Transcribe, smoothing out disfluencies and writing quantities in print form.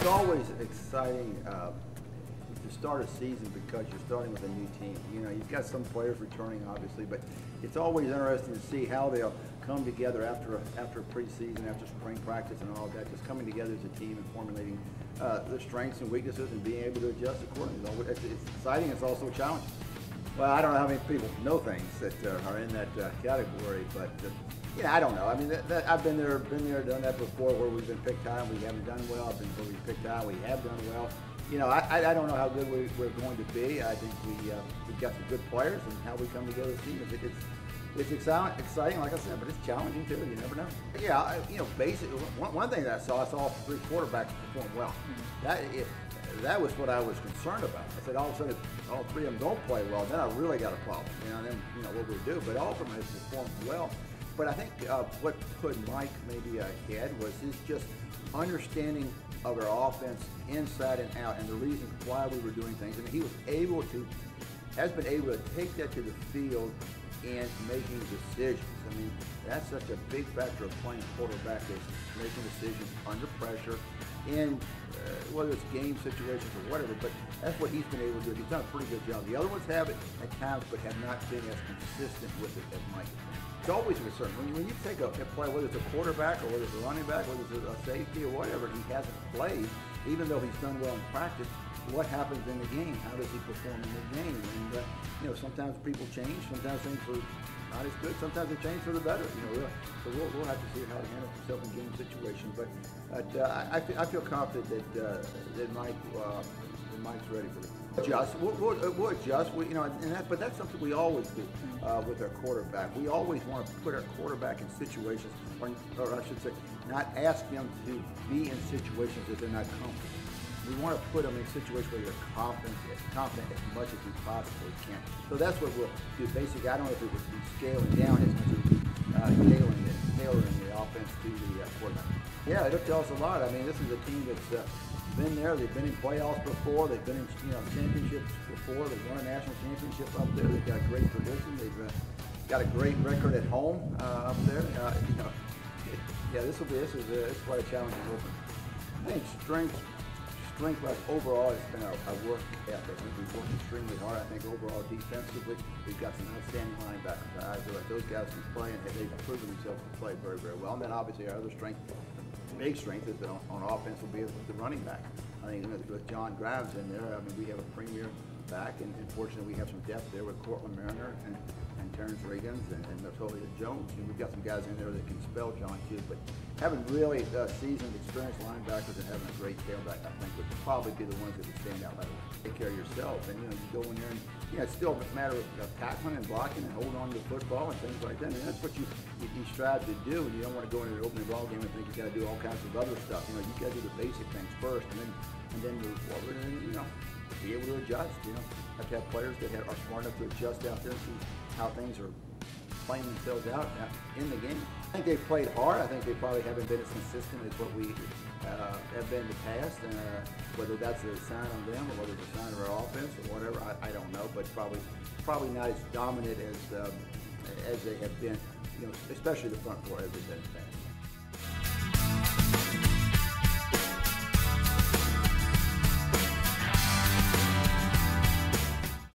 always exciting to start a season because you're starting with a new team. You know, you've got some players returning, obviously, but it's always interesting to see how they'll come together after a preseason, after spring practice and all of that, just coming together as a team and formulating their strengths and weaknesses and being able to adjust accordingly. It's exciting. It's also challenging. Well, I don't know how many people know things that are in that category, but yeah, I don't know. I mean, I've been there, done that before, where we've been picked high and we haven't done well. I've been where we've picked high, we have done well. You know, I don't know how good we're going to be. I think we've got some good players, and how we come together as a team. It's exciting, like I said, but it's challenging too. You never know. Yeah, you know, basically, one thing that I saw three quarterbacks perform well. That was what I was concerned about. I said, all of a sudden, all three of them don't play well, then I really got a problem. You know, and then what we do. But all of them have performed well. But I think what put Mike maybe ahead was his just understanding of our offense inside and out, and the reasons why we were doing things. And he was has been able to take that to the field and making decisions. I mean, that's such a big factor of playing quarterback, is making decisions under pressure, in whether it's game situations or whatever, but that's what he's been able to do. He's done a pretty good job. The other ones have it at times, but have not been as consistent with it as Mike. It's always a concern. When you take a play, whether it's a quarterback or whether it's a running back, whether it's a safety or whatever, he hasn't played, even though he's done well in practice. What happens in the game? How does he perform in the game? And you know, sometimes people change. Sometimes things are not as good. Sometimes they change for the better. You know, so we'll have to see how he handles himself in game situations. But I feel confident that Mike's ready for this. We'll adjust. You know, but that's something we always do with our quarterback. We always want to put our quarterback in situations, or I should say, not ask them to be in situations that they're not comfortable. We want to put them in situations where they're confident as much as we possibly can. So that's what we'll do. Basically, I don't know if it would be scaling down as much as it would be tailoring the offense to the quarterback. Yeah, it'll tell us a lot. I mean, this is a team that's been there. They've been in playoffs before. They've been in championships before. They've won a national championship up there. They've got a great tradition. They've got a great record at home up there. Yeah, this is quite a challenging opener. I think strength overall has been our work ethic. We've worked extremely hard. I think overall defensively, we've got some outstanding linebackers. I feel like those guys can play, and they've proven themselves to play very, very well. And then obviously our other strength, big strength, is that on offense will be the running back. I think with John Grimes in there, I mean, we have a premier back, and fortunately we have some depth there with Cortland Mariner and Terrence Riggins and Tolia Jones. And we've got some guys in there that can spell John too. But having really seasoned, experienced linebackers and having a great tailback, I think, would probably be the ones that would stand out right away. Take care of yourself, and you go in there, and it's still a matter of tackling and blocking and holding on to the football and things like that. And that's what you strive to do. And you don't want to go into an opening ball game and think you got to do all kinds of other stuff. You got to do the basic things first, and then move forward, and be able to adjust. Have to have players that are smart enough to adjust out there and see how things are playing themselves out in the game. I think they've played hard. I think they probably haven't been as consistent as what we have been in the past. Whether that's a sign on them or whether it's a sign of our offense or whatever, I don't know. But probably not as dominant as they have been. Especially the front four as they've been in the past.